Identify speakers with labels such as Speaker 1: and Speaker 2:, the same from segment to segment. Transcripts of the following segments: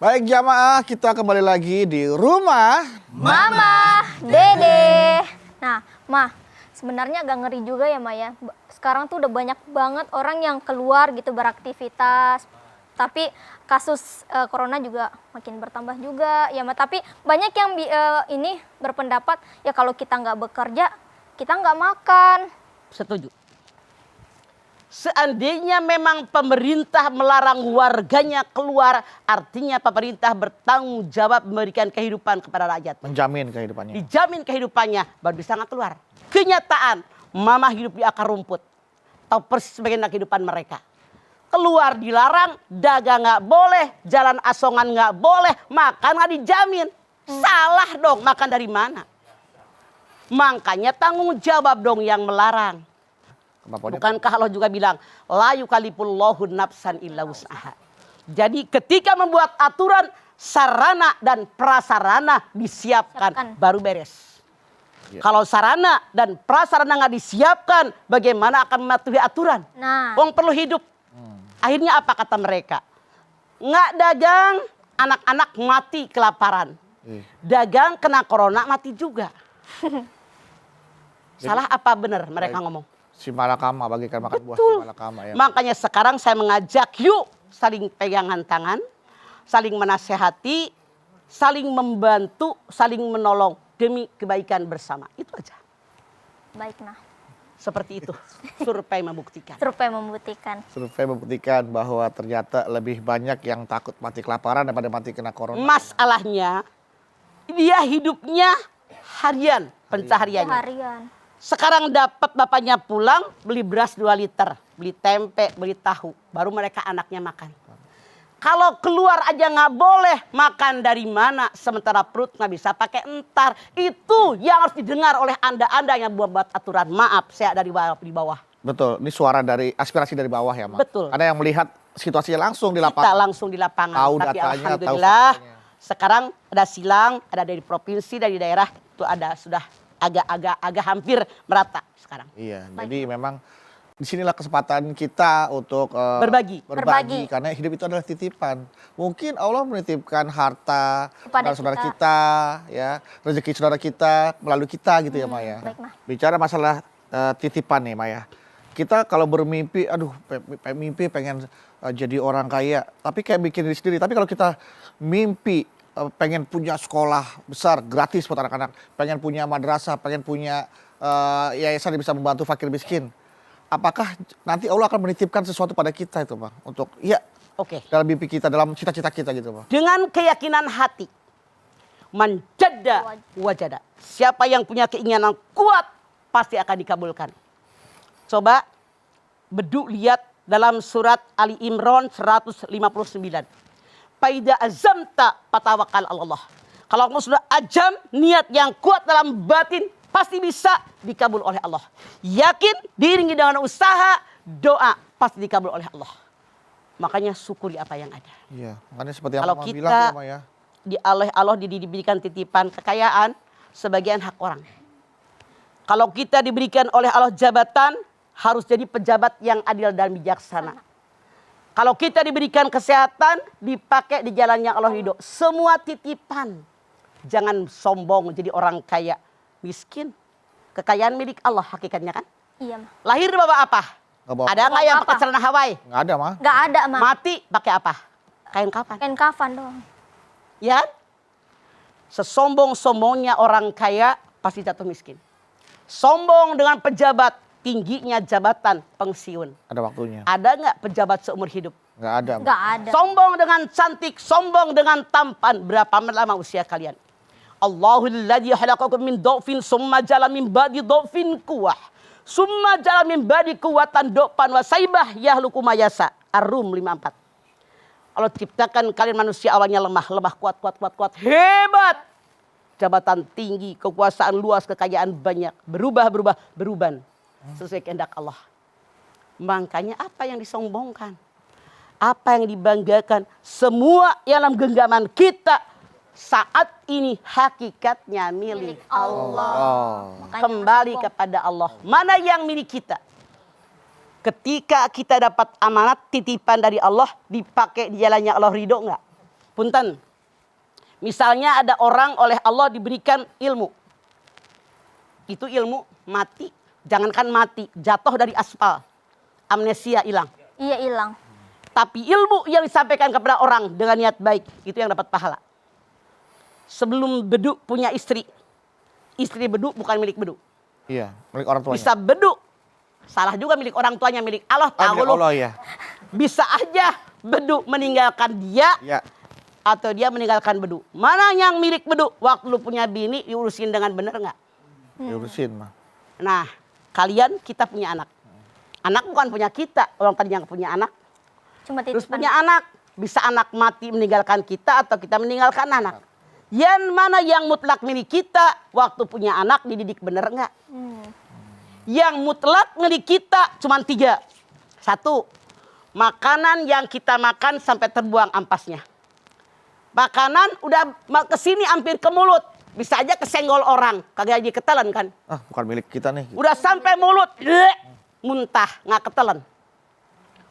Speaker 1: Baik jamaah, kita kembali lagi di rumah
Speaker 2: Mama, Dede. Nah, sebenarnya agak ngeri juga ya, Maya. Sekarang tuh udah banyak banget orang yang keluar gitu beraktivitas. Tapi kasus corona juga makin bertambah juga ya, Ma. Tapi banyak yang ini berpendapat ya kalau kita nggak bekerja, kita nggak makan.
Speaker 3: Setuju. Seandainya memang pemerintah melarang warganya keluar, artinya pemerintah bertanggung jawab memberikan kehidupan kepada rakyat.
Speaker 1: menjamin kehidupannya.
Speaker 3: Dijamin kehidupannya, baru bisa nggak keluar. Kenyataan, mama hidup di akar rumput. Tahu persis bagaimana kehidupan mereka. Keluar dilarang, dagang nggak boleh, jalan asongan nggak boleh, makan nggak dijamin. Salah dong, makan dari mana? Makanya tanggung jawab dong yang melarang. Bukankah Allah juga bilang, la yukallifullahu nafsan illa wus'aha. Jadi ketika membuat aturan, sarana dan prasarana disiapkan, baru beres. Ya. Kalau sarana dan prasarana nggak disiapkan, bagaimana akan mematuhi aturan?
Speaker 2: Nah,
Speaker 3: Wong perlu hidup. Akhirnya apa kata mereka? Nggak dagang, anak-anak mati kelaparan. Dagang kena corona mati juga. Salah apa benar mereka ngomong?
Speaker 1: Si malakama bagikan makan buah si malakama ya.
Speaker 3: Makanya sekarang saya mengajak yuk saling pegangan tangan, saling menasehati, saling membantu, saling menolong demi kebaikan bersama. Itu aja.
Speaker 2: baik nah.
Speaker 3: Seperti itu. Survei membuktikan.
Speaker 1: Survei membuktikan bahwa ternyata lebih banyak yang takut mati kelaparan daripada mati kena corona.
Speaker 3: Masalahnya dia hidupnya harian pencahariannya.
Speaker 2: Harian.
Speaker 3: Sekarang dapat bapaknya pulang beli beras 2 liter, beli tempe, beli tahu, baru mereka anaknya makan. Kalau keluar aja nggak boleh, makan dari mana? Sementara perut nggak bisa pakai entar. Itu yang harus didengar oleh anda-anda yang buat aturan. Maaf, saya dari di bawah.
Speaker 1: Betul, ini suara dari aspirasi dari bawah ya, Mak.
Speaker 3: Betul.
Speaker 1: Ada yang melihat situasinya langsung di lapangan.
Speaker 3: Kita langsung di lapangan.
Speaker 1: Tahu
Speaker 3: tapi
Speaker 1: datanya, tahu
Speaker 3: alhamdulillah
Speaker 1: faktanya.
Speaker 3: sekarang ada silang, ada dari provinsi, dari daerah itu ada sudah agak hampir merata sekarang.
Speaker 1: Iya, jadi memang disinilah kesempatan kita untuk
Speaker 3: Berbagi.
Speaker 1: karena hidup itu adalah titipan. Mungkin Allah menitipkan harta
Speaker 2: Kepada
Speaker 1: saudara kita, ya rezeki saudara kita melalui kita gitu ya, Maya.
Speaker 2: Baik, Ma.
Speaker 1: Bicara masalah titipan nih, Maya. Kita kalau bermimpi, aduh, mimpi pengen jadi orang kaya, tapi kayak bikin diri sendiri. Tapi kalau kita mimpi pengen punya sekolah besar gratis buat anak-anak, pengen punya madrasah, pengen punya yayasan yang bisa membantu fakir miskin. Apakah nanti Allah akan menitipkan sesuatu pada kita itu, Bang? Untuk
Speaker 3: Oke.
Speaker 1: dalam mimpi kita, dalam cita-cita kita gitu, Bang.
Speaker 3: Dengan keyakinan hati. Manjada wajada. Siapa yang punya keinginan kuat pasti akan dikabulkan. Coba beduk lihat dalam surat Ali Imran 159. Faida azamta patawakal Allah. Kalau kamu sudah ajam, niat yang kuat dalam batin, pasti bisa dikabul oleh Allah. Yakin, diiringi dengan usaha, doa, pasti dikabul oleh Allah. Makanya syukuri apa yang ada.
Speaker 1: Iya, makanya seperti yang
Speaker 3: Kalau
Speaker 1: Mama
Speaker 3: kita
Speaker 1: bilang ya, Maya.
Speaker 3: di Allah diberikan titipan kekayaan, sebagian hak orang. Kalau kita diberikan oleh Allah jabatan, harus jadi pejabat yang adil dan bijaksana. Kalau kita diberikan kesehatan, dipakai di jalan yang Allah ridho. Semua titipan. Jangan sombong jadi orang kaya. Miskin. Kekayaan milik Allah hakikatnya kan.
Speaker 2: Iya, Ma.
Speaker 3: Lahir bawa apa?
Speaker 1: Nggak bawa
Speaker 3: Ada nggak yang pakai celana Hawaii?
Speaker 1: Nggak ada, Ma.
Speaker 2: Nggak ada, Ma.
Speaker 3: Mati pakai apa? Kain kafan.
Speaker 2: Kain kafan doang.
Speaker 3: Ya, sesombong-sombongnya orang kaya pasti jatuh miskin. Sombong dengan pejabat, tingginya jabatan pensiun.
Speaker 1: Ada waktunya.
Speaker 3: Ada nggak pejabat seumur hidup?
Speaker 1: Nggak ada, Ma.
Speaker 2: Nggak ada.
Speaker 3: Sombong dengan cantik, sombong dengan tampan. Berapa lama usia kalian? Allahul ladzi khalaqakum min dhafin summa ja'ala min ba'di dhafin quwwah. Summa ja'ala min ba'di quwwatan dhafan wa saibah yahluku ma yasa. Ar-Rum 54. Allah ciptakan kalian manusia awalnya lemah, kuat. Hebat. Jabatan tinggi, kekuasaan luas, kekayaan banyak. Berubah. Sesuai kehendak Allah. Makanya apa yang disombongkan? Apa yang dibanggakan? Semua yang dalam genggaman kita saat ini hakikatnya milik Allah. Kembali kepada Allah. Mana yang milik kita? Ketika kita dapat amanat titipan dari Allah, dipakai di jalannya Allah ridho enggak? Punten. Misalnya ada orang oleh Allah diberikan ilmu. Itu ilmu mati. Jangankan mati, jatuh dari aspal. Amnesia hilang.
Speaker 2: Iya hilang.
Speaker 3: Tapi ilmu yang disampaikan kepada orang dengan niat baik, itu yang dapat pahala. Sebelum beduk punya istri. Istri beduk bukan milik beduk.
Speaker 1: Iya, milik orang tuanya.
Speaker 3: Bisa beduk. Salah juga milik orang tuanya, milik Allah. Tahu
Speaker 1: milik
Speaker 3: lu.
Speaker 1: Allah ya.
Speaker 3: Bisa aja beduk meninggalkan dia.
Speaker 1: Ya.
Speaker 3: Atau dia meninggalkan beduk. Mana yang milik beduk? Waktu lu punya bini diurusin dengan benar nggak?
Speaker 1: Diurusin mah.
Speaker 3: Nah, kalian kita punya anak. Anak bukan punya kita. Orang tadi yang punya anak.
Speaker 2: Cuma
Speaker 3: Terus
Speaker 2: titipan.
Speaker 3: punya anak. Bisa anak mati meninggalkan kita atau kita meninggalkan anak. Yang mana yang mutlak milik kita? Waktu punya anak dididik benar nggak? Yang mutlak milik kita cuma 3. 1. Makanan yang kita makan sampai terbuang ampasnya. Makanan udah kesini hampir ke mulut. Bisa aja kesenggol orang. Kagak jadi ketelan kan.
Speaker 1: Ah, bukan milik kita nih.
Speaker 3: Udah sampai mulut. Muntah. Nggak ketelan.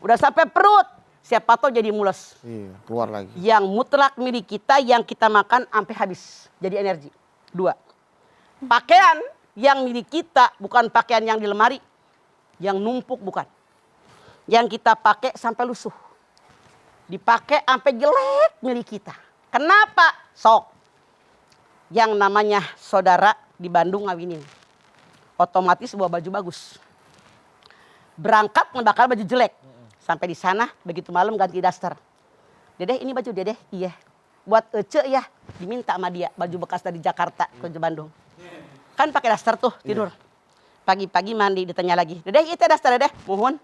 Speaker 3: Udah sampai perut. Siapa tahu jadi mules.
Speaker 1: Iya, keluar lagi.
Speaker 3: Yang mutlak milik kita yang kita makan sampai habis. Jadi energi. 2. Pakaian yang milik kita bukan pakaian yang di lemari. Yang numpuk bukan. Yang kita pakai sampai lusuh. Dipakai sampai jelek milik kita. Kenapa? Sok. Yang namanya saudara di Bandung ngawinin. Otomatis bawa baju bagus. Berangkat ngebakar baju jelek. Sampai di sana begitu malam ganti daster. Dedeh ini baju dedeh? Iya. Buat Ece ya. Diminta sama dia baju bekas dari Jakarta ke Bandung. Kan pakai daster tuh tidur. Pagi-pagi mandi ditanya lagi. Dedeh itu daster dedeh? Mohon.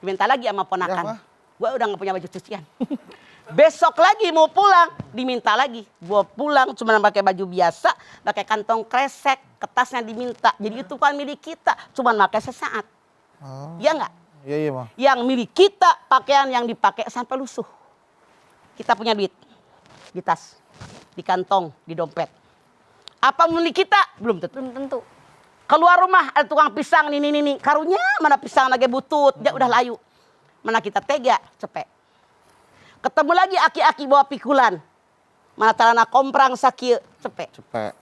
Speaker 3: Diminta lagi sama ponakan. Gue udah gak punya baju cucian. Besok lagi mau pulang, diminta lagi. Gue pulang cuma pakai baju biasa, pakai kantong kresek, kertasnya diminta. Jadi itu kan milik kita, cuma pakai sesaat. Iya nggak?
Speaker 1: Iya, iya mah.
Speaker 3: Yang milik kita, pakaian yang dipakai sampai lusuh. Kita punya duit di tas, di kantong, di dompet. Apa milik kita? Belum tentu.
Speaker 2: Belum tentu.
Speaker 3: Keluar rumah ada tukang pisang nih. Karunya mana pisang lagi butut, dia udah layu. Mana kita tega, cepet. Ketemu lagi aki-aki bawa pikulan. Mana celana komprang sakit, cepet.
Speaker 1: Cepet.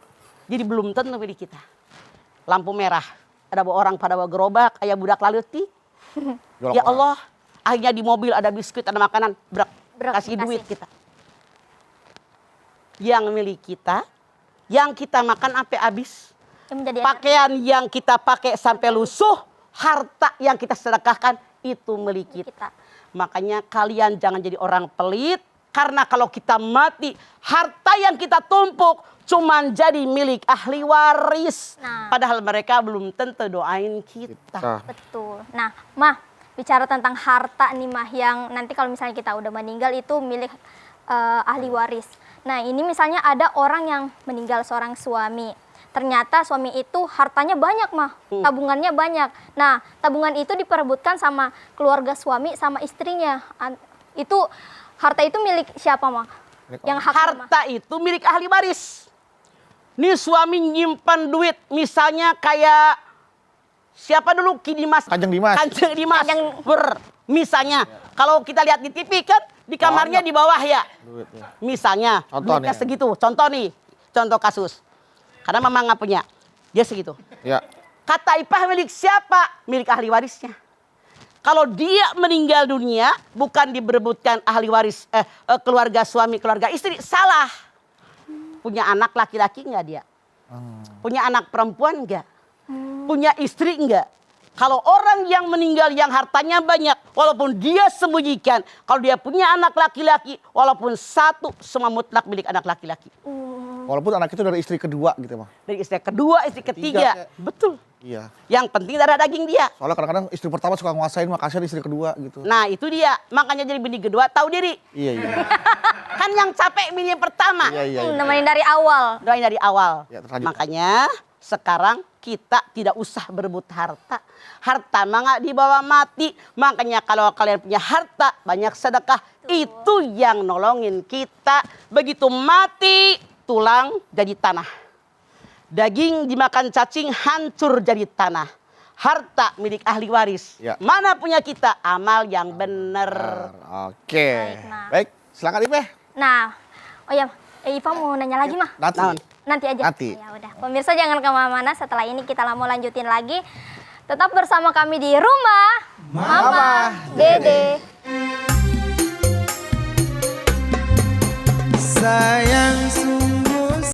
Speaker 3: Jadi belum tentu milik kita. Lampu merah. Ada orang pada bawa gerobak, ayah budak laleuti.
Speaker 1: Jual
Speaker 3: Ya
Speaker 1: apa?
Speaker 3: Allah, akhirnya di mobil ada biskuit, ada makanan. Brak, kasih duit kita. Yang milik kita, yang kita makan sampai habis.
Speaker 2: Yang menjadi
Speaker 3: Pakaian yang kita pakai sampai lusuh, harta yang kita sedekahkan itu milik kita. Makanya kalian jangan jadi orang pelit. Karena kalau kita mati, harta yang kita tumpuk cuman jadi milik ahli waris.
Speaker 2: Nah.
Speaker 3: Padahal mereka belum tentu doain kita.
Speaker 2: Betul. Nah, Mah, bicara tentang harta nih Mah, yang nanti kalau misalnya kita udah meninggal itu milik ahli waris. Nah, ini misalnya ada orang yang meninggal seorang suami. Ternyata suami itu hartanya banyak Mah, tabungannya banyak. Nah, tabungan itu diperebutkan sama keluarga suami sama istrinya. Itu harta itu milik siapa Mah? Yang hak
Speaker 3: Harta itu milik ahli waris. Nih suami nyimpan duit, misalnya kayak siapa dulu? Ki Dimas.
Speaker 1: Kanjeng Dimas.
Speaker 3: Kanjeng Dimas. Misalnya, kalau kita lihat di TV kan di kamarnya di bawah ya.
Speaker 1: Duitnya.
Speaker 3: Misalnya,
Speaker 1: Contoh
Speaker 3: duitnya
Speaker 1: nih.
Speaker 3: segitu. Contoh nih, contoh kasus. Karena mama nggak punya, dia segitu.
Speaker 1: Ya.
Speaker 3: Kata Ipah milik siapa? Milik ahli warisnya. Kalau dia meninggal dunia, bukan diberebutkan ahli waris, keluarga suami, keluarga istri, salah. Punya anak laki-laki nggak dia? Punya anak perempuan nggak? Punya istri nggak? Kalau orang yang meninggal yang hartanya banyak, walaupun dia sembunyikan, kalau dia punya anak laki-laki, walaupun satu, semua mutlak milik anak laki-laki.
Speaker 1: Walaupun anak itu dari istri kedua gitu mah.
Speaker 3: Dari istri kedua, istri ketiga. Betul.
Speaker 1: Iya.
Speaker 3: Yang penting darah daging dia.
Speaker 1: Soalnya kadang-kadang istri pertama suka nguasain, makasih istri kedua gitu.
Speaker 3: Nah itu dia. Makanya jadi bini kedua tahu diri.
Speaker 1: Iya, iya.
Speaker 3: Kan yang capek bini yang pertama.
Speaker 1: Iya, iya. iya.
Speaker 2: nemenin dari awal.
Speaker 3: Doain dari awal.
Speaker 1: Ya, terlanjut.
Speaker 3: Makanya sekarang kita tidak usah berebut harta. Harta mah nggak dibawa mati. Makanya kalau kalian punya harta, banyak sedekah. Itu yang nolongin kita. Begitu mati, tulang jadi tanah. Daging dimakan cacing, hancur jadi tanah. Harta milik ahli waris.
Speaker 1: Ya.
Speaker 3: Mana punya kita? Amal yang benar.
Speaker 1: Oke.
Speaker 2: Baik, Mas.
Speaker 1: Baik, silakan Ipeh.
Speaker 2: Nah, oh ya, Iva mau nanya lagi mah. Nanti aja.
Speaker 1: Nanti.
Speaker 2: Ya udah. Pemirsa jangan kemana-mana. Setelah ini kita mau lanjutin lagi. Tetap bersama kami di rumah Mama Dede.
Speaker 4: Sayang